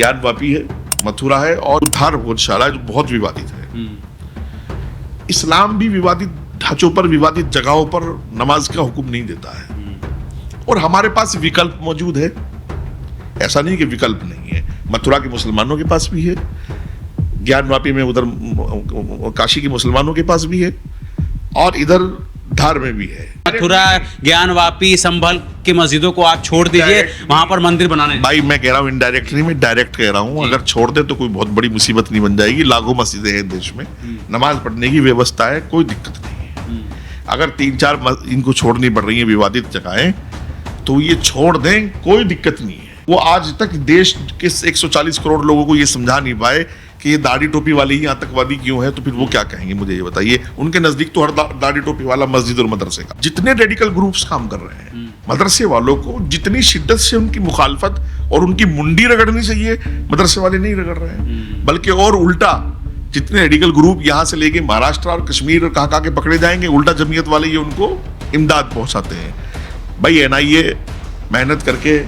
ज्ञानवापी है, मथुरा है और उद्धार भोजशाला जो बहुत विवादित है। इस्लाम भी विवादित ढांचों पर, विवादित जगहों पर नमाज का हुक्म नहीं देता है और हमारे पास विकल्प मौजूद है। ऐसा नहीं कि विकल्प नहीं है, मथुरा के मुसलमानों के पास भी है, ज्ञानवापी में उधर काशी के मुसलमानों के पास भी है और इधर धार में भी है। मथुरा, ज्ञानवापी, संभल की मस्जिदों को आप छोड़ दीजिए, वहां पर मंदिर बनाने। भाई मैं कह रहा हूँ इनडायरेक्ट नहीं, मैं डायरेक्ट कह रहा हूँ, अगर छोड़ दे तो कोई बहुत बड़ी मुसीबत नहीं बन जाएगी। लाखों मस्जिदें हैं देश में, नमाज पढ़ने की व्यवस्था है, कोई दिक्कत नहीं है। अगर 3-4 इनको छोड़नी पड़ रही है विवादित जगहें, तो ये छोड़ दें, कोई दिक्कत नहीं है। वो आज तक देश के 140 करोड़ लोगों को ये समझा नहीं पाए कि ये दाढ़ी टोपी वाले ही आतंकवादी क्यों है, तो फिर वो क्या कहेंगे मुझे ये बताइए। उनके नजदीक तो हर दाढ़ी टोपी वाला मस्जिद और मदरसे का, जितने रेडिकल ग्रुप्स काम कर रहे हैं, मदरसे वालों को जितनी शिद्दत से उनकी मुखालफत और उनकी मुंडी रगड़नी चाहिए, मदरसे वाले नहीं रगड़ रहे हैं, बल्कि और उल्टा जितने रेडिकल ग्रुप यहाँ से लेके महाराष्ट्र और कश्मीर और कहाँ के पकड़े जाएंगे, उल्टा जमीयत वाले ये उनको इमदाद पहुंचाते हैं। भाई NIA मेहनत करके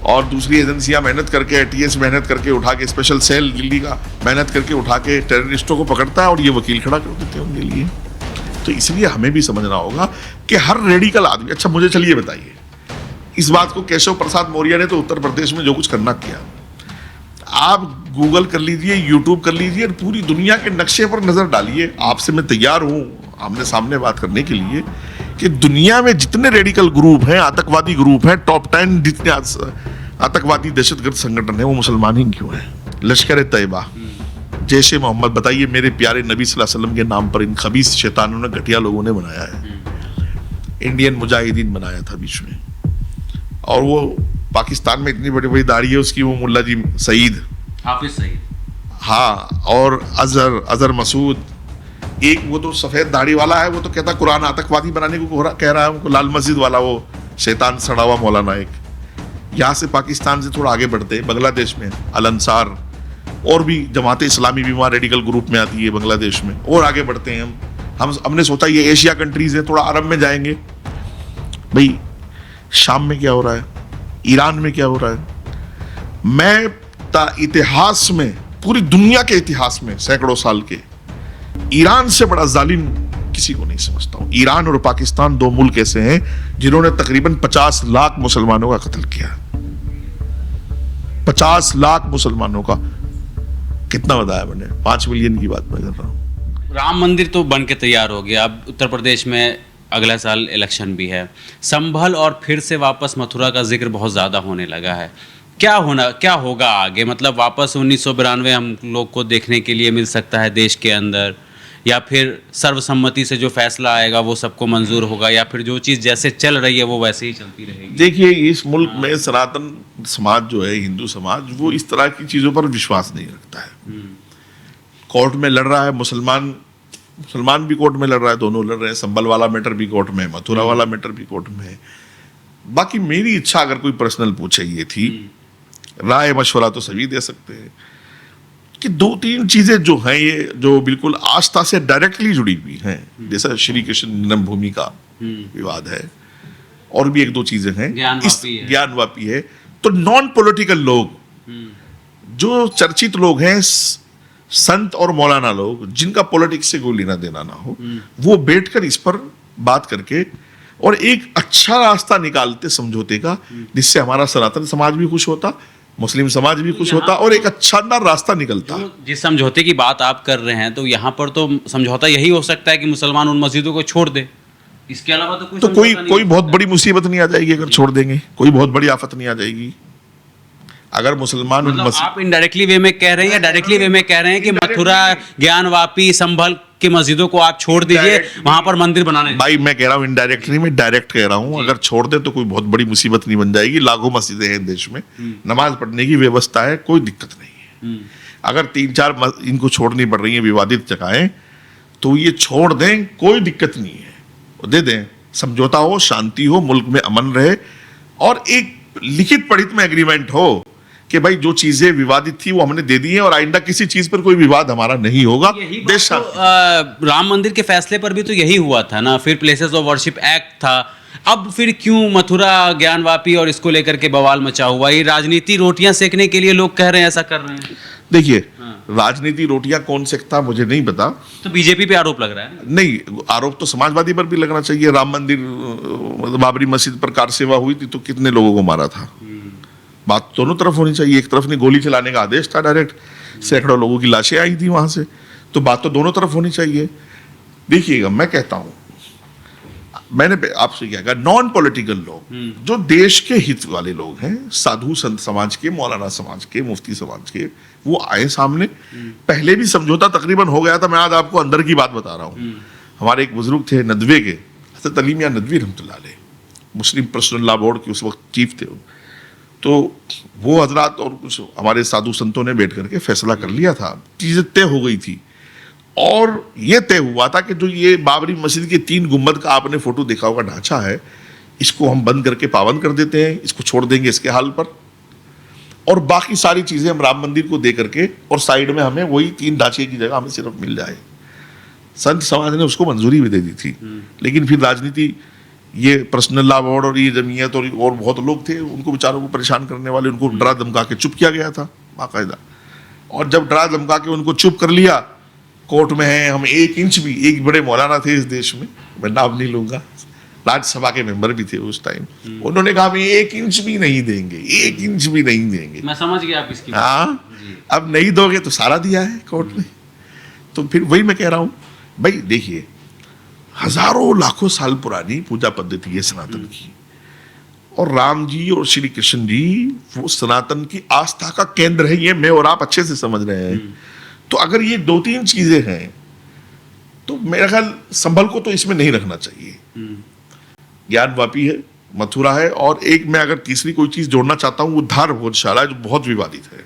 और दूसरी एजेंसियां मेहनत करके, ATS मेहनत करके उठा के, स्पेशल सेल दिल्ली का मेहनत करके उठा के टेररिस्टों को पकड़ता है और ये वकील खड़ा कर देते हैं उनके लिए। तो इसलिए हमें भी समझना होगा कि हर रेडिकल आदमी, अच्छा मुझे चलिए बताइए, इस बात को केशव प्रसाद मौर्य ने तो उत्तर प्रदेश में जो कुछ करना किया, आप गूगल कर लीजिए, यूट्यूब कर लीजिए और पूरी दुनिया के नक्शे पर नजर डालिए। आपसे मैं तैयार हूं आमने सामने बात करने के लिए कि दुनिया में जितने रेडिकल ग्रुप हैं, आतंकवादी ग्रुप हैं, टॉप 10 जितने आतंकवादी दहशतगर्द संगठन है, वो मुसलमान ही क्यों है? लश्कर तैयबा, जैश ए मोहम्मद, बताइए मेरे प्यारे नबी सल्लल्लाहु अलैहि वसल्लम के नाम पर इन खबीस शैतानों ने, घटिया लोगों ने बनाया है। इंडियन मुजाहिदीन बनाया था बीच में, और वो पाकिस्तान में इतनी बड़ी बड़ी दाढ़ी है उसकी, वो मुल्ला जी सईद, हाफिज सईद, हाँ, और अजहर मसूद, एक वो तो सफेद दाढ़ी वाला है, वो तो कहता कुरान आतंकवादी बनाने को कह रहा है उनको। लाल मस्जिद वाला वो शैतान सड़ा हुआ मौलाना एक। यहाँ से पाकिस्तान से थोड़ा आगे बढ़ते हैं, बांग्लादेश में अल अंसार, और भी जमात इस्लामी भी वहाँ रेडिकल ग्रुप में आती है बांग्लादेश में। और आगे बढ़ते हैं हमने सोचा ये एशिया कंट्रीज है, थोड़ा अरब में जाएंगे। भाई शाम में क्या हो रहा है, ईरान में क्या हो रहा है, मैं इतिहास में, पूरी दुनिया के इतिहास में सैकड़ों साल के, ईरान से बड़ा जालिम किसी को नहीं समझता हूं। ईरान और पाकिस्तान 2 मुल्क ऐसे हैं जिन्होंने तकरीबन 50 लाख मुसलमानों का कत्ल किया। 50 लाख मुसलमानों का, कितना बताया मैंने? 5 मिलियन की बात मैं कर रहा हूं। राम मंदिर तो बन के तैयार हो गया, अब उत्तर प्रदेश में अगला साल इलेक्शन भी है। संभल और फिर से वापस मथुरा का जिक्र बहुत ज़्यादा होने लगा है। क्या होगा आगे? मतलब वापस 1992 हम लोग को देखने के लिए मिल सकता है देश के अंदर, या फिर सर्वसम्मति से जो फैसला आएगा वो सबको मंजूर होगा, या फिर जो चीज़ जैसे चल रही है वो वैसे ही चलती रहेगी? देखिए, इस मुल्क में सनातन समाज जो है, हिंदू समाज, वो इस तरह की चीज़ों पर विश्वास नहीं रखता है। कोर्ट में लड़ रहा है, मुसलमान भी कोर्ट में लड़ रहा है, दोनों लड़ रहे हैं। संभल वाला मैटर भी कोर्ट में है, मथुरा वाला मैटर भी कोर्ट में है। बाकी मेरी इच्छा अगर कोई पर्सनल पूछे ये थी, राय मशवरा तो सभी दे सकते हैं, कि 2-3 चीजें जो हैं, ये जो बिल्कुल आस्था से डायरेक्टली जुड़ी हुई हैं, जैसा श्री कृष्ण जन्मभूमि का विवाद है, और भी 1-2 चीजें हैं, ज्ञानवापी है। तो नॉन पॉलिटिकल लोग, जो चर्चित लोग हैं, संत और मौलाना लोग, जिनका पॉलिटिक्स से कोई लेना देना ना हो, वो बैठकर इस पर बात करके और एक अच्छा रास्ता निकालते समझौते का, जिससे हमारा सनातन समाज भी खुश होता, मुस्लिम समाज भी खुश होता और एक अच्छा रास्ता निकलता। जिस समझौते की बात आप कर रहे हैं, तो यहाँ पर तो समझौता यही हो सकता है कि मुसलमान उन मस्जिदों को छोड़ दे। इसके अलावा तो कोई बहुत बड़ी मुसीबत नहीं आ जाएगी अगर छोड़ देंगे, कोई बहुत बड़ी आफत नहीं आ जाएगी अगर मुसलमान। मतलब आप इनडायरेक्टली वे में कह रहे हैं या डायरेक्टली वे में कह रहे हैं कि मथुरा, ज्ञानवापी, संभल की मस्जिदों को आप छोड़ दीजिए, वहां पर मंदिर बनाने? भाई मैं कह रहा हूँ इनडायरेक्ट नहीं, मैं डायरेक्ट कह रहा हूँ, अगर छोड़ दे तो कोई बहुत बड़ी मुसीबत नहीं बन जाएगी। लाखों मस्जिदें हैं देश में, नमाज पढ़ने की व्यवस्था है, कोई दिक्कत नहीं है। अगर 3-4 इनको छोड़नी पड़ रही है विवादित जगहें, तो ये छोड़ दें, कोई दिक्कत नहीं है, दे दें, समझौता हो, शांति हो, मुल्क में अमन रहे, और एक लिखित पढ़ित में एग्रीमेंट हो कि भाई जो चीजें विवादित थी वो हमने दे दी है और आइंदा किसी चीज पर कोई विवाद हमारा नहीं होगा। राम मंदिर के फैसले पर भी तो यही हुआ था ना, फिर प्लेसेस ऑफ वर्शिप एक्ट था, अब फिर क्यों मथुरा ज्ञानवापी और इसको लेकर के बवाल मचा हुआ? ये राजनीति रोटियां सेकने के लिए लोग कह रहे हैं, ऐसा कर रहे हैं। देखिए, राजनीति रोटियां कौन सेकता मुझे नहीं पता। तो बीजेपी पे आरोप लग रहा है। नहीं, आरोप तो समाजवादी पर भी लगना चाहिए। राम मंदिर, बाबरी मस्जिद पर कार सेवा हुई थी तो कितने लोगों को मारा था। बात दोनों तरफ होनी चाहिए। एक तरफ ने गोली चलाने का आदेश था डायरेक्ट, सैकड़ों लोगों की लाशें आई थी वहां से, तो बात तो दोनों तरफ होनी चाहिए। देखिएगा, मैं कहता हूं, मैंने आपसे क्या कहा, नॉन पॉलिटिकल लोग, जो देश के हित वाले लोग हैं, साधु संत समाज के, मौलाना समाज के, मुफ्ती समाज के, वो आए सामने। पहले भी समझौता तकरीबन हो गया था। मैं आज आपको अंदर की बात बता रहा हूं। हमारे एक बुजुर्ग थे नदवे के, हज़रत अली मियां नदवी रहमतुल्लाह अलैह, मुस्लिम पर्सनल लॉ बोर्ड के उस वक्त चीफ थे। तो वो हजरात और कुछ हमारे साधु संतों ने बैठ करके फैसला कर लिया था, चीजें तय हो गई थी। और ये तय हुआ था कि जो ये बाबरी मस्जिद के 3 गुंबद का आपने फोटो देखा होगा ढांचा है, इसको हम बंद करके पाबंद कर देते हैं, इसको छोड़ देंगे इसके हाल पर, और बाकी सारी चीजें हम राम मंदिर को दे करके, और साइड में हमें वही 3 ढांचे की जगह हमें सिर्फ मिल जाए। संत समाज ने उसको मंजूरी भी दे दी थी। लेकिन फिर राजनीति, ये पर्सनल लॉ बोर्ड और ये जमीयत और बहुत लोग थे, उनको बेचारों को परेशान करने वाले, उनको डरा धमका के चुप किया गया था बाकायदा। और जब डरा धमका के उनको चुप कर लिया, कोर्ट में है, हम 1 इंच भी, एक बड़े मौलाना थे इस देश में, मैं नाम नहीं लूंगा, राज्यसभा के मेंबर भी थे उस टाइम, उन्होंने कहा हम 1 इंच भी नहीं देंगे, 1 इंच भी नहीं देंगे। मैं समझ गया आप इसकी। हाँ, अब नहीं दोगे तो सारा दिया है कोर्ट ने। तो फिर वही मैं कह रहा हूं भाई, देखिए, हजारों लाखों साल पुरानी पूजा पद्धति है सनातन की, और राम जी और श्री कृष्ण जी वो सनातन की आस्था का केंद्र है। ये मैं और आप अच्छे से समझ रहे हैं। तो अगर ये 2-3 चीजें हैं तो मेरा ख्याल संभल को तो इसमें नहीं रखना चाहिए। ज्ञानवापी है, मथुरा है, और एक मैं अगर तीसरी कोई चीज जोड़ना चाहता हूं, वो धार भोजशाला है, जो बहुत विवादित है।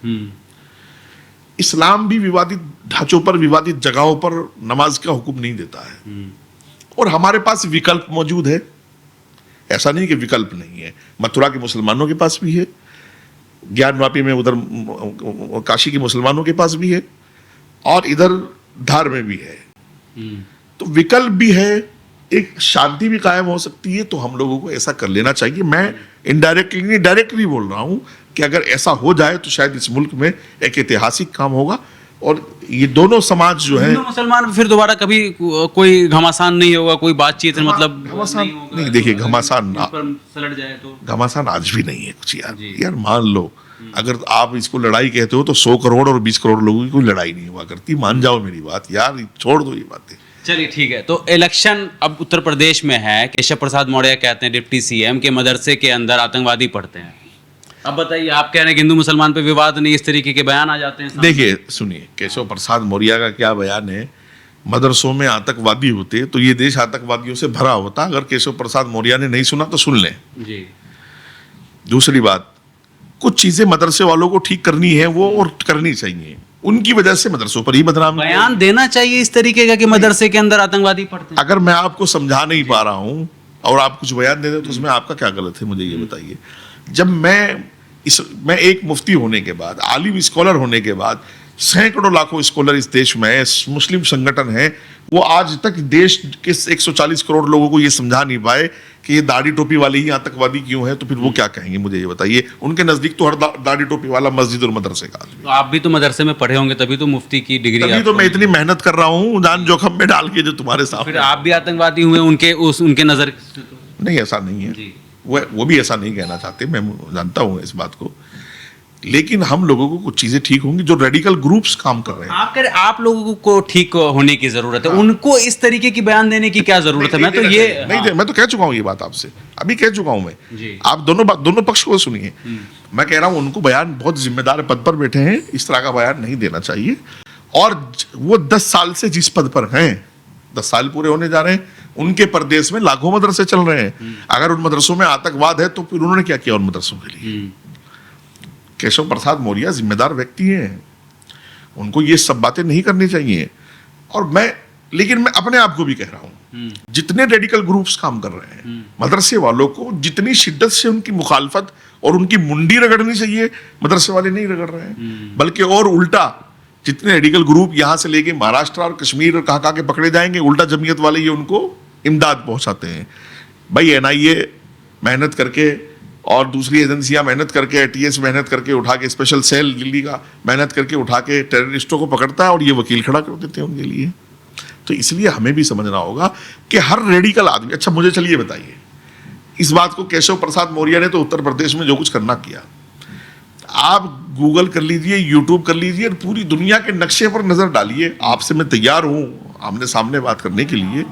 इस्लाम भी विवादित ढांचों पर, विवादित जगहों पर नमाज का हुक्म नहीं देता है, और हमारे पास विकल्प मौजूद है। ऐसा नहीं कि विकल्प नहीं है। मथुरा के मुसलमानों के पास भी है, ज्ञानवापी में उधर काशी के मुसलमानों के पास भी है, और इधर धार में भी है। तो विकल्प भी है, एक शांति भी कायम हो सकती है। तो हम लोगों को ऐसा कर लेना चाहिए। मैं इनडायरेक्टली नहीं, डायरेक्टली बोल रहा हूं कि अगर ऐसा हो जाए तो शायद इस मुल्क में एक ऐतिहासिक काम होगा, और ये दोनों समाज जो है, मुसलमान फिर दोबारा कभी कोई घमासान नहीं होगा, कोई बातचीत, मतलब घमासान नहीं। देखिए, घमासान सलट जाए तो घमासान आज भी नहीं है कुछ यार मान लो, अगर आप इसको लड़ाई कहते हो तो 100 करोड़ और 20 करोड़ लोगों की कोई लड़ाई नहीं हुआ करती। मान जाओ मेरी बात यार, छोड़ दो ये बातें। चलिए ठीक है। तो इलेक्शन अब उत्तर प्रदेश में है। केशव प्रसाद मौर्य कहते हैं डिप्टी सीएम के मदरसे के अंदर आतंकवादी पढ़ते हैं। अब बताइए, आप कह रहे हैं कि हिंदू मुसलमान पे विवाद नहीं, इस तरीके के बयान आ जाते हैं। देखिए, सुनिए, केशव प्रसाद मौर्य का क्या बयान है, मदरसों में आतंकवादी होते तो ये देश आतंकवादियों से भरा होता। अगर केशव प्रसाद मौर्य ने नहीं सुना तो सुन लें जी। दूसरी बात, कुछ चीजें मदरसे वालों को ठीक करनी है वो, और करनी चाहिए। उनकी वजह से मदरसों पर ही बदनाम बयान देना चाहिए इस तरीके का कि मदरसे के अंदर आतंकवादी पढ़ते हैं। अगर मैं आपको समझा नहीं पा रहा हूं और आप कुछ बयान दे रहे हो तो उसमें आपका क्या गलत है, मुझे ये बताइए। जब मैं एक मुफ्ती होने के बाद, आलिम स्कॉलर होने के बाद, सैकड़ों लाखों स्कॉलर इस देश में, मुस्लिम संगठन है, वो आज तक देश के 140 करोड़ लोगों को ये समझा नहीं पाए कि ये दाढ़ी टोपी वाले ही आतंकवादी क्यों है, तो फिर वो क्या कहेंगे, मुझे ये बताइए। उनके नजदीक तो हर दाढ़ी टोपी वाला मस्जिद और मदरसे का आदमी। तो आप भी तो मदरसे में पढ़े होंगे, तभी तो मुफ्ती की डिग्री। तभी तो मैं इतनी मेहनत कर रहा हूँ जान जोखम में डाल के, जो तुम्हारे साथ। फिर आप भी आतंकवादी हुए उनके नजर? नहीं, ऐसा नहीं है। वो भी ऐसा नहीं कहना चाहते, मैं जानता हूँ इस बात को। लेकिन हम लोगों को कुछ चीजें ठीक होंगी। जो रेडिकल ग्रुप्स काम कर रहे हैं, आप लोगों को ठीक होने की जरूरत है। हाँ। उनको इस तरीके की बयान देने की क्या जरूरत है? मैं तो कह चुका हूँ ये बात आपसे, अभी कह चुका हूँ मैं। आप दोनों पक्ष को सुनिए। मैं कह रहा हूँ उनको बयान, बहुत जिम्मेदार पद पर बैठे हैं, इस तरह का बयान नहीं देना चाहिए। और वो 10 साल से जिस पद पर हैं, 10 साल पूरे होने जा रहे हैं, उनके प्रदेश में लाखों मदरसे चल रहे हैं। अगर उन मदरसों में आतंकवाद है तो फिर उन्होंने क्या किया उन मदरसों के लिए? केशव प्रसाद मौर्य जिम्मेदार व्यक्ति हैं, उनको ये सब बातें नहीं करनी चाहिए। लेकिन मैं अपने आप को भी कह रहा हूं, जितने रेडिकल ग्रुप्स काम कर रहे हैं, मदरसे वालों को जितनी शिद्दत से उनकी मुखालफत और उनकी मुंडी रगड़नी चाहिए, मदरसे वाले नहीं रगड़ रहे हैं। बल्कि और उल्टा, जितने रेडिकल ग्रुप यहां से लेके महाराष्ट्र और कश्मीर और कहां के पकड़े जाएंगे, उल्टा जमीयत वाले ये उनको इमदाद पहुंचाते हैं। भाई NIA मेहनत करके और दूसरी एजेंसियां मेहनत करके, एटीएस मेहनत करके उठा के, स्पेशल सेल दिल्ली का मेहनत करके उठा के टेररिस्टों को पकड़ता है और ये वकील खड़ा कर देते हैं उनके लिए। तो इसलिए हमें भी समझना होगा कि हर रेडिकल आदमी, अच्छा मुझे चलिए बताइए, इस बात को केशव प्रसाद मौर्य ने तो उत्तर प्रदेश में जो कुछ करना किया, आप गूगल कर लीजिए, यूट्यूब कर लीजिए, पूरी दुनिया के नक्शे पर नजर डालिए। आपसे मैं तैयार हूं आमने सामने बात करने के लिए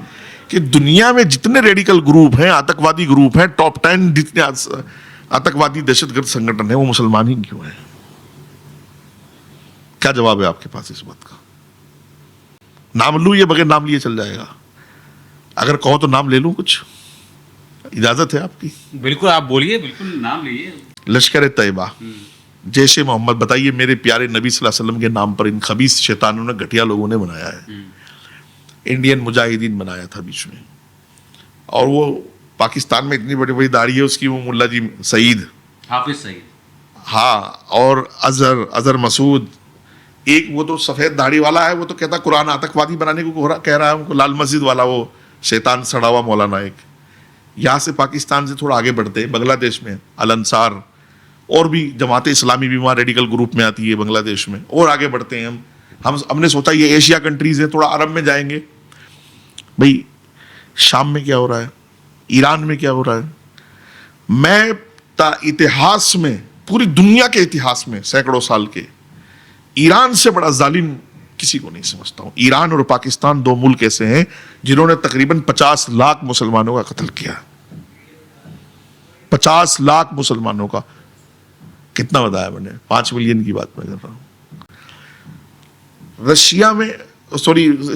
कि दुनिया में जितने रेडिकल ग्रुप हैं, आतंकवादी ग्रुप हैं, टॉप 10 जितने आतंकवादी दहशतगर्द संगठन है, वो मुसलमान ही क्यों हैं? क्या जवाब है आपके पास इस बात का? नाम लूं, ये बगैर नाम लिए चल जाएगा? अगर कहो तो नाम ले लूं, कुछ इजाजत है आपकी? बिल्कुल, आप बोलिए, बिल्कुल नाम लीजिए। लश्कर तैयबा, जैश ए मोहम्मद, बताइए मेरे प्यारे नबी सल्लल्लाहु अलैहि वसल्लम के नाम पर इन खबीस शैतानों ने, घटिया लोगों ने बनाया है। इंडियन मुजाहिदीन बनाया था बीच में, और वो पाकिस्तान में इतनी बड़ी बड़ी दाढ़ी है उसकी, वो मुल्ला जी सईद, हाफिज सईद, हाँ, और अजहर मसूद, एक वो तो सफेद दाढ़ी वाला है, वो तो कहता कुरान आतंकवादी बनाने को कह रहा है उनको, लाल मस्जिद वाला वो शैतान सड़ा हुआ मौलाना एक। यहाँ से पाकिस्तान से थोड़ा आगे बढ़ते हैं, बांग्लादेश में अल अंसार, और भी जमात इस्लामी भी वहाँ रेडिकल ग्रुप में आती है बांग्लादेश में, और आगे बढ़ते हैं हमने सोचा ये एशिया कंट्रीज है, थोड़ा अरब में जाएंगे। भाई शाम में क्या हो रहा है, ईरान में क्या हो रहा है, मैं इतिहास में, पूरी दुनिया के इतिहास में सैकड़ों साल के, ईरान से बड़ा जालिम किसी को नहीं समझता हूं। ईरान और पाकिस्तान दो मुल्क ऐसे हैं जिन्होंने तकरीबन 50 लाख मुसलमानों का कत्ल किया। 50 लाख मुसलमानों का, कितना बताया मैंने? 5 मिलियन की बात मैं कर रहा हूं।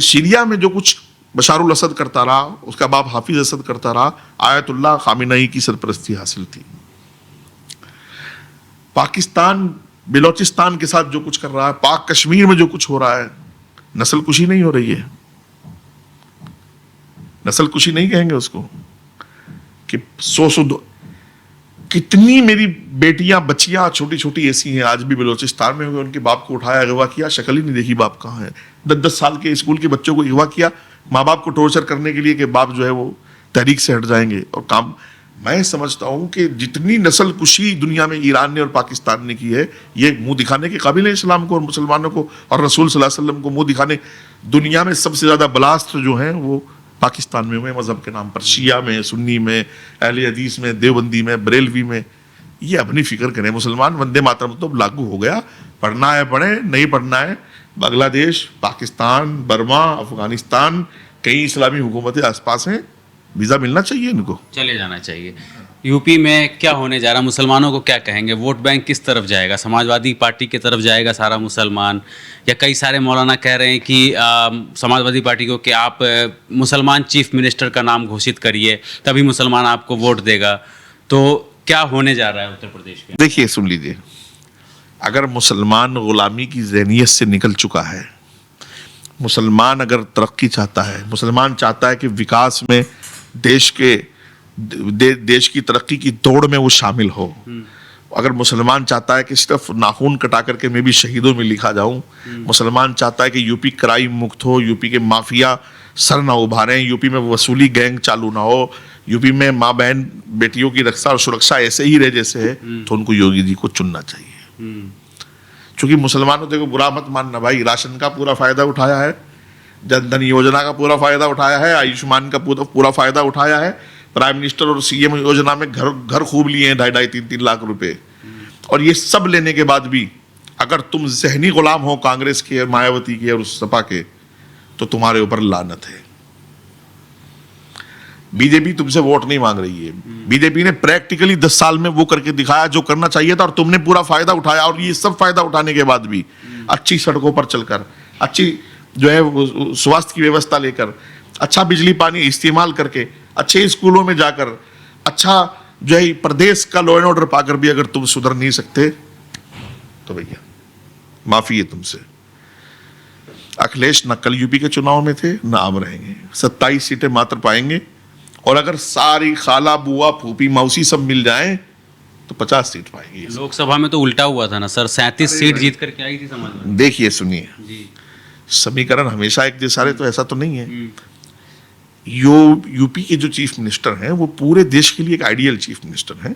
सीरिया में जो कुछ बशारुल असद करता रहा, उसका बाप हाफिज असद करता रहा, आयतुल्लाह खामिनई की सरपरस्ती हासिल थी। पाकिस्तान बलोचिस्तान के साथ जो कुछ कर रहा है, पाक कश्मीर में जो कुछ हो रहा है, नस्ल कुशी नहीं हो रही है? नस्ल कुशी नहीं कहेंगे उसको कि कितनी मेरी बेटियां, बच्चियां छोटी छोटी ऐसी हैं आज भी बलोचिस्तान में, उनके बाप को उठाया, अगवा किया, शक्ल ही नहीं देखी बाप कहाँ है। 10-10 साल के स्कूल के बच्चों को अगवा किया माँ बाप को टॉर्चर करने के लिए कि बाप जो है वो तहरीक से हट जाएंगे और काम। मैं समझता हूं कि जितनी नस्ल कुशी दुनिया में ईरान ने और पाकिस्तान ने की है, ये मुंह दिखाने के काबिल है इस्लाम को और मुसलमानों को और रसूल सल्लल्लाहु अलैहि वसल्लम को मुंह दिखाने। दुनिया में सबसे ज्यादा बलास्त्र जो हैं वो पाकिस्तान में हुए मजहब के नाम पर, शिया में, सुन्नी में, अहले हदीस में, देवबंदी में, बरेलवी में। ये अपनी फिक्र करें। मुसलमान वंदे मातरम तो लागू हो गया, पढ़ना है पढ़े, नहीं पढ़ना है बांग्लादेश, पाकिस्तान, बर्मा, अफगानिस्तान, कई इस्लामी हुकूमतें आसपास हैं, वीजा मिलना चाहिए इनको, चले जाना चाहिए। यूपी में क्या होने जा रहा, मुसलमानों को क्या कहेंगे? वोट बैंक किस तरफ जाएगा? समाजवादी पार्टी की तरफ जाएगा सारा मुसलमान, या कई सारे मौलाना कह रहे हैं कि समाजवादी पार्टी को कि आप मुसलमान चीफ मिनिस्टर का नाम घोषित करिए, तभी मुसलमान आपको वोट देगा। तो क्या होने जा रहा है उत्तर प्रदेश में? देखिए सुन लीजिए, अगर मुसलमान गुलामी की ज़हनियत से निकल चुका है, मुसलमान अगर तरक्की चाहता है, मुसलमान चाहता है कि विकास में देश की तरक्की की दौड़ में वो शामिल हो, अगर मुसलमान चाहता है कि सिर्फ नाखून कटा करके मैं भी शहीदों में लिखा जाऊं, मुसलमान चाहता है कि यूपी क्राइम मुक्त हो, यूपी के माफिया सर ना उभारें, यूपी में वसूली गैंग चालू ना हो, यूपी में माँ बहन बेटियों की रक्षा और सुरक्षा ऐसे ही रहे जैसे है, तो उनको योगी जी को चुनना चाहिए। क्योंकि मुसलमानों देखो, बुरा मत मानना भाई, राशन का पूरा फायदा उठाया है, जन धन योजना का पूरा फायदा उठाया है, आयुष्मान का पूरा फायदा उठाया है, प्राइम मिनिस्टर और सीएम योजना में घर खूब लिए हैं 2.5-3 लाख रुपए। और ये सब लेने के बाद भी अगर तुम जहनी गुलाम हो कांग्रेस के, मायावती के और सपा के, तो तुम्हारे ऊपर लानत है। बीजेपी तुमसे वोट नहीं मांग रही है, बीजेपी ने प्रैक्टिकली 10 साल में वो करके दिखाया जो करना चाहिए था, और तुमने पूरा फायदा उठाया। और ये सब फायदा उठाने के बाद भी अच्छी सड़कों पर चलकर, अच्छी जो है स्वास्थ्य की व्यवस्था लेकर, अच्छा बिजली पानी इस्तेमाल करके, अच्छे स्कूलों में जाकर, अच्छा जो है प्रदेश का लॉ एंड ऑर्डर पाकर भी अगर तुम सुधर नहीं सकते, तो भैया माफी है तुमसे। अखिलेश न कल यूपी के चुनाव में थे, न अब रहेंगे। 27 सीटें मात्र पाएंगे, और अगर सारी खाला बुआ फूफी मौसी सब मिल जाएं तो 50 सीट पाएंगे। लोकसभा में तो उल्टा हुआ था ना सर, 37 सीट जीत करके आई थी समाजवादी। देखिए सुनिए, समीकरण हमेशा एक जैसा रहे तो ऐसा तो नहीं है। यूपी के जो चीफ मिनिस्टर हैं वो पूरे देश के लिए एक आइडियल चीफ मिनिस्टर हैं।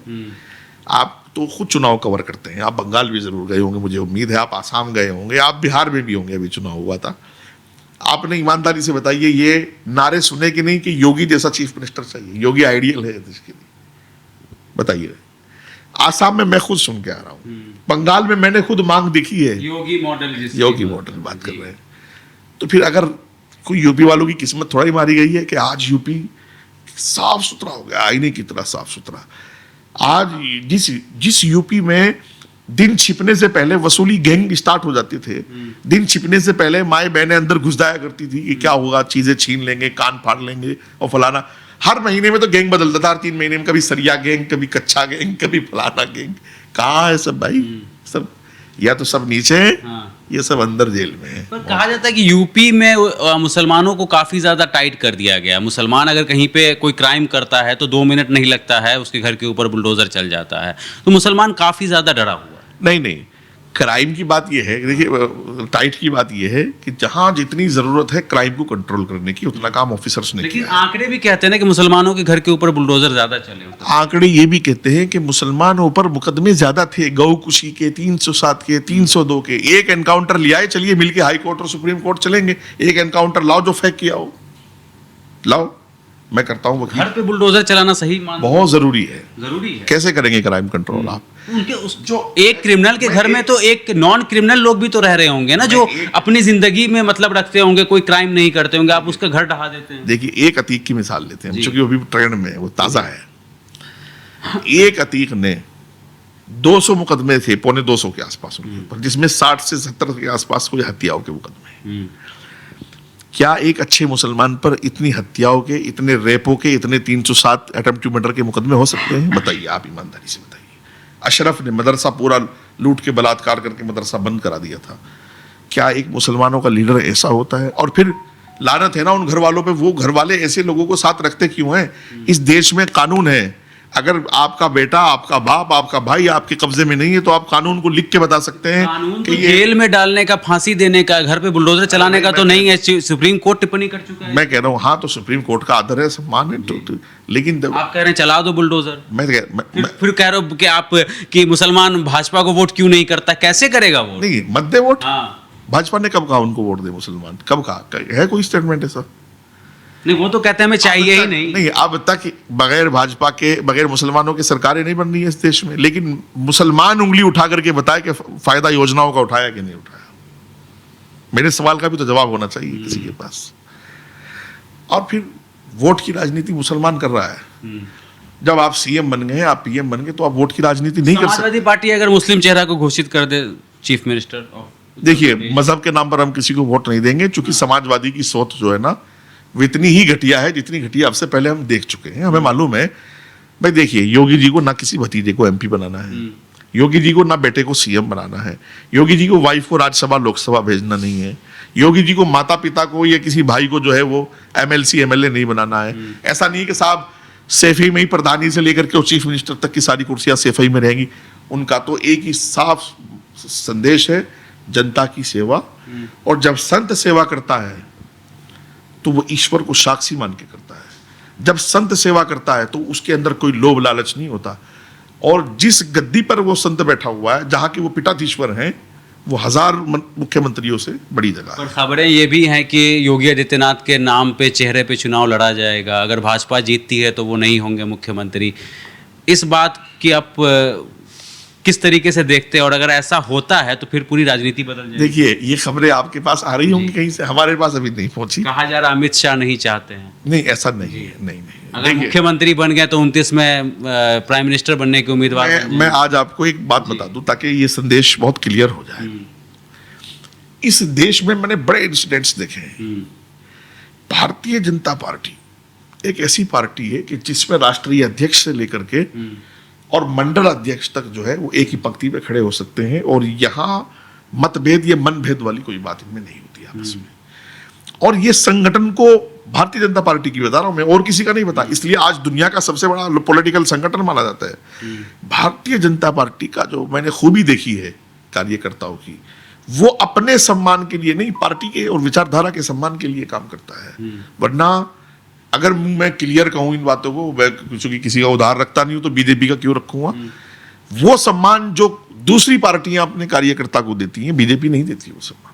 आप तो खुद चुनाव कवर करते हैं, आप बंगाल भी जरूर गए होंगे, मुझे उम्मीद है आप आसाम गए होंगे, आप बिहार में भी होंगे, अभी चुनाव हुआ था। आपने ईमानदारी से बताइए ये नारे सुने कि नहीं कि योगी जैसा चीफ मिनिस्टर चाहिए, योगी आइडियल है देश के लिए, बताइए। आसाम में मैं खुद सुन के आ रहा हूँ, बंगाल में मैंने खुद मांग देखी है, योगी मॉडल, योगी मॉडल बात कर रहे हैं। तो फिर अगर कोई यूपी वालों की किस्मत थोड़ा ही मारी गई है कि आज यूपी साफ सुथरा हो गया, आईने की तरह साफ सुथरा। आज जिस यूपी में दिन छिपने से पहले वसूली गैंग स्टार्ट हो जाते थे, दिन छिपने से पहले माए बहनें अंदर घुस जाया करती थी कि क्या होगा, चीजें छीन लेंगे, कान फाड़ लेंगे और फलाना। हर महीने में तो गैंग बदलता था, हर 3 महीने में कभी सरिया गैंग, कभी कच्चा गैंग, कभी फलाना गैंग। कहाँ है सब भाई? सब या तो सब नीचे है, ये सब अंदर जेल में है। पर कहा जाता है कि यूपी में मुसलमानों को काफी ज्यादा टाइट कर दिया गया। मुसलमान अगर कहीं पे कोई क्राइम करता है तो 2 मिनट नहीं लगता है, उसके घर के ऊपर बुलडोजर चल जाता है। तो मुसलमान काफी ज्यादा डरा हुआ है। नहीं, क्राइम की बात यह है, देखिए टाइट की बात यह है कि जहां जितनी जरूरत है क्राइम को कंट्रोल करने की, उतना काम ऑफिसर्स ने लेकिन किया है। आंकड़े भी कहते हैं ना कि मुसलमानों के घर के ऊपर बुलडोजर ज्यादा चले होते हैं। आंकड़े ये भी कहते हैं कि मुसलमानों पर मुकदमे ज्यादा थे, गौकुशी के 307 के, 302 के। एक एनकाउंटर लिया है, चलिए मिलके हाई कोर्ट और सुप्रीम कोर्ट चलेंगे, एक एनकाउंटर लाओ जो फेंक किया हो, लाओ, मैं करता हूँ वकील। घर पे बुलडोजर चलाना सही बहुत जरूरी है। जरूरी है। कैसे करेंगे क्राइम कंट्रोल आप? उनके जो एक क्रिमिनल के घर में तो एक नॉन क्रिमिनल लोग भी तो रह रहे होंगे ना, जो अपनी जिंदगी में मतलब रखते होंगे, कोई क्राइम नहीं करते होंगे, आप उसका घर ढहा देते हैं। देखिए एक अतीक की मिसाल लेते हैं, क्योंकि वो भी ट्रेंड में है, वो ताजा है। एक अतीक ने 200 मुकदमे थे, 225 के आसपास उनके ऊपर, जिसमें 60 से 70 के आसपास कोई हत्याओं के मुकदमे। क्या एक अच्छे मुसलमान पर इतनी हत्याओं के, इतने रेपों के, इतने 307 अटेम्प्ट टू मर्डर के मुकदमे हो सकते हैं? बताइए आप ईमानदारी से बताइए। अशरफ ने मदरसा पूरा लूट के बलात्कार करके मदरसा बंद करा दिया था। क्या एक मुसलमानों का लीडर ऐसा होता है? और फिर लानत है ना उन घर वालों पे, वो घर वाले ऐसे लोगों को साथ रखते क्यों हैं? इस देश में कानून है, अगर आपका बेटा, आपका बाप, आपका भाई आपके कब्जे में नहीं है तो आप कानून को लिख के बता सकते हैं कानून कि तो जेल में डालने का, फांसी देने का, घर पे बुलडोजर चलाने का तो नहीं है। सुप्रीम कोर्ट टिप्पणी कर चुका है। मैं कह रहा हूँ हाँ, तो सुप्रीम कोर्ट का आदर है, सम्मान है, तो लेकिन आप कह रहे हैं चला दो बुलडोजर, फिर कह रहे हो कि आप कि मुसलमान भाजपा को वोट क्यों नहीं करता? कैसे करेगा वोट? नहीं, मत दे वोट। हाँ, भाजपा ने कब कहा उनको वोट दे मुसलमान? कब कहा है? कोई स्टेटमेंट ऐसा? नहीं, वो तो कहते हैं हमें चाहिए ही नहीं। नहीं, अब तक बगैर भाजपा के, बगैर मुसलमानों के सरकारें नहीं बन रही है इस देश में। लेकिन मुसलमान उंगली उठा करके बताए कि फायदा योजनाओं का उठाया कि नहीं उठाया। मेरे सवाल का भी तो जवाब होना चाहिए किसी के पास। और फिर वोट की राजनीति मुसलमान कर रहा है। जब आप सीएम बन गए, आप पीएम बन गए, तो आप वोट की राजनीति नहीं कर सकते। समाजवादी पार्टी अगर मुस्लिम चेहरा को घोषित कर दे चीफ मिनिस्टर, देखिए मजहब के नाम पर हम किसी को वोट नहीं देंगे, क्योंकि समाजवादी की सोच जो है ना, वो इतनी ही घटिया है जितनी घटिया अब से पहले हम देख चुके हैं। हमें मालूम है भाई। देखिए योगी जी को ना किसी भतीजे को एमपी बनाना है, योगी जी को ना बेटे को सीएम बनाना है, योगी जी को वाइफ को राज्यसभा लोकसभा भेजना नहीं है, योगी जी को माता पिता को या किसी भाई को जो है वो एमएलसी एमएलए नहीं बनाना है। ऐसा नहीं है कि साहब सेफई में ही प्रधानी से लेकर के चीफ मिनिस्टर तक की सारी कुर्सियां सेफई में रहेंगी। उनका तो एक ही साफ संदेश है, जनता की सेवा। और जब संत सेवा करता है तो वो ईश्वर को साक्षी मान के करता है। जब संत सेवा करता है तो उसके अंदर कोई लोभ लालच नहीं होता। और जिस गद्दी पर वो संत बैठा हुआ है, जहां के वो पिताधीश्वर हैं, वो 1000 मुख्यमंत्रियों से बड़ी जगह है। खबरें ये भी हैं कि योगी आदित्यनाथ के नाम पे, चेहरे पे चुनाव लड़ा जाएगा। अगर भाजपा जीतती है तो वो नहीं होंगे मुख्यमंत्री। इस बात की आप किस तरीके से देखते हैं? और अगर ऐसा होता है तो फिर पूरी राजनीति बदल जाएगी। देखिए ये खबरें आपके पास आ रही होंगी कहीं से, हमारे पास अभी नहीं पहुंची। कहा जा रहा अमित शाह नहीं चाहते हैं। नहीं, ऐसा नहीं है। नहीं। अगर मुख्यमंत्री बन गए तो 29 में प्राइम मिनिस्टर बनने के उम्मीदवार मैं आज आपको एक बात बता दूं ताकि ये संदेश बहुत क्लियर हो जाए। इस देश में मैंने बड़े इंसिडेंट्स देखे हैं। भारतीय जनता पार्टी एक ऐसी पार्टी है कि जिसमें राष्ट्रीय अध्यक्ष से लेकर के और मंडल अध्यक्ष तक जो है वो एक ही पंक्ति पे खड़े हो सकते हैं, और यहाँ मतभेद या मनभेद वाली कोई बात इनमें नहीं होती आपस में। और ये संगठन को भारतीय जनता पार्टी की बता रहा हूं मैं, और किसी का नहीं बता। इसलिए आज दुनिया का सबसे बड़ा पॉलिटिकल संगठन माना जाता है। भारतीय जनता पार्टी का जो मैंने खूबी देखी है कार्यकर्ताओं की, वो अपने सम्मान के लिए नहीं, पार्टी के और विचारधारा के सम्मान के लिए काम करता है। वरना अगर मैं क्लियर कहूं इन बातों को, मैं चूंकि किसी का उधार रखता नहीं हूं तो बीजेपी का क्यों रखूंगा। वो सम्मान जो दूसरी पार्टियां अपने कार्यकर्ता को देती हैं, बीजेपी नहीं देती वो सम्मान।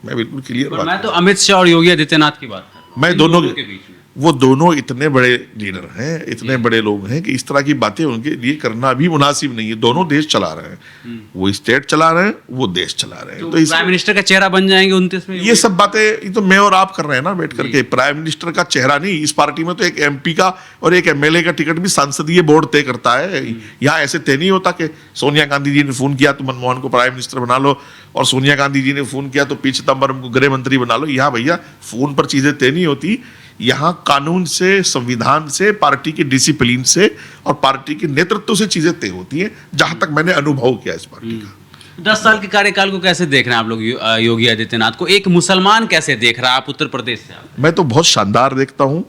मैं बिल्कुल क्लियर पर बात मैं तो अमित शाह और योगी आदित्यनाथ की बात कर रहा हूं, मैं इन दोनों के बीच में। वो दोनों इतने बड़े लीडर हैं, इतने बड़े लोग हैं कि इस तरह की बातें उनके लिए करना भी मुनासिब नहीं है। दोनों देश चला रहे हैं, वो स्टेट चला रहे हैं, वो देश चला रहे हैं। तो प्राइम मिनिस्टर का चेहरा बन जाएंगे 29 में। ये सब बातें ये तो मैं और आप कर रहे हैं ना बैठ करके। प्राइम मिनिस्टर का चेहरा नहीं, इस पार्टी में तो एक एमपी का और एक एमएलए का टिकट भी संसदीय बोर्ड तय करता है। यहाँ ऐसे तय नहीं होता कि सोनिया गांधी जी ने फोन किया तो मनमोहन को प्राइम मिनिस्टर बना लो, और सोनिया गांधी जी ने फोन किया तो पी चिदम्बरम को गृह मंत्री बना लो। यहाँ भैया फोन पर चीजें तय नहीं होती। यहाँ कानून से, संविधान से, पार्टी के डिसिप्लिन से और पार्टी के नेतृत्व से चीजें तय होती हैं, जहां तक मैंने अनुभव किया इस पार्टी का। 10 साल के कार्यकाल को कैसे देख रहे हैं आप लोग, योगी आदित्यनाथ को? एक मुसलमान कैसे देख रहा है? आप उत्तर प्रदेश से आप। मैं तो बहुत शानदार देखता हूँ।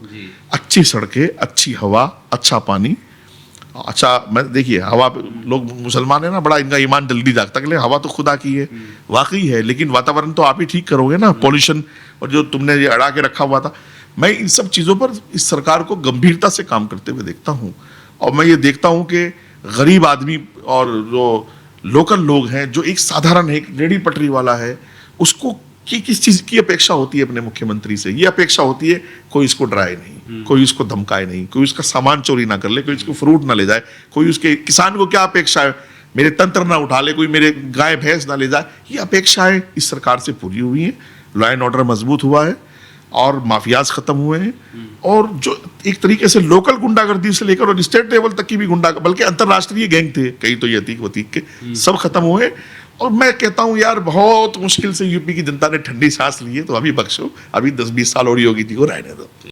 अच्छी सड़कें, अच्छी हवा, अच्छा पानी। अच्छा, मैं देखिए हवा पे लोग मुसलमान है ना, बड़ा इनका ईमान जल्दी जागता है, हवा तो खुदा की है, वाकई है, लेकिन वातावरण तो आप ही ठीक करोगे ना। पॉल्यूशन और जो तुमने ये अड़ा के रखा हुआ था, मैं इन सब चीज़ों पर इस सरकार को गंभीरता से काम करते हुए देखता हूँ। और मैं ये देखता हूँ कि गरीब आदमी और जो लोकल लोग हैं, जो एक साधारण है, एक रेडी पटरी वाला है, उसको किस चीज़ की अपेक्षा होती है अपने मुख्यमंत्री से? ये अपेक्षा होती है कोई इसको डराए नहीं, कोई इसको धमकाए नहीं, कोई उसका सामान चोरी ना कर ले, कोई इसको फ्रूट ना ले जाए, कोई उसके किसान को क्या अपेक्षा है, मेरे तंत्र ना उठा ले, कोई मेरे गाय भैंस ना ले जाए। ये अपेक्षाएं इस सरकार से पूरी हुई हैं। लॉ एंड ऑर्डर मजबूत हुआ है और माफियाज खत्म हुए हैं, और जो एक तरीके से लोकल गुंडागर्दी से लेकर और स्टेट लेवल तक की भी गुंडा, बल्कि अंतरराष्ट्रीय गैंग थे कई तो ये अतीक वतीक के, सब खत्म हुए। और मैं कहता हूं यार, बहुत मुश्किल से यूपी की जनता ने ठंडी सांस ली है, तो अभी बख्शो, अभी 10-20 साल और योगी जी को रहने दो।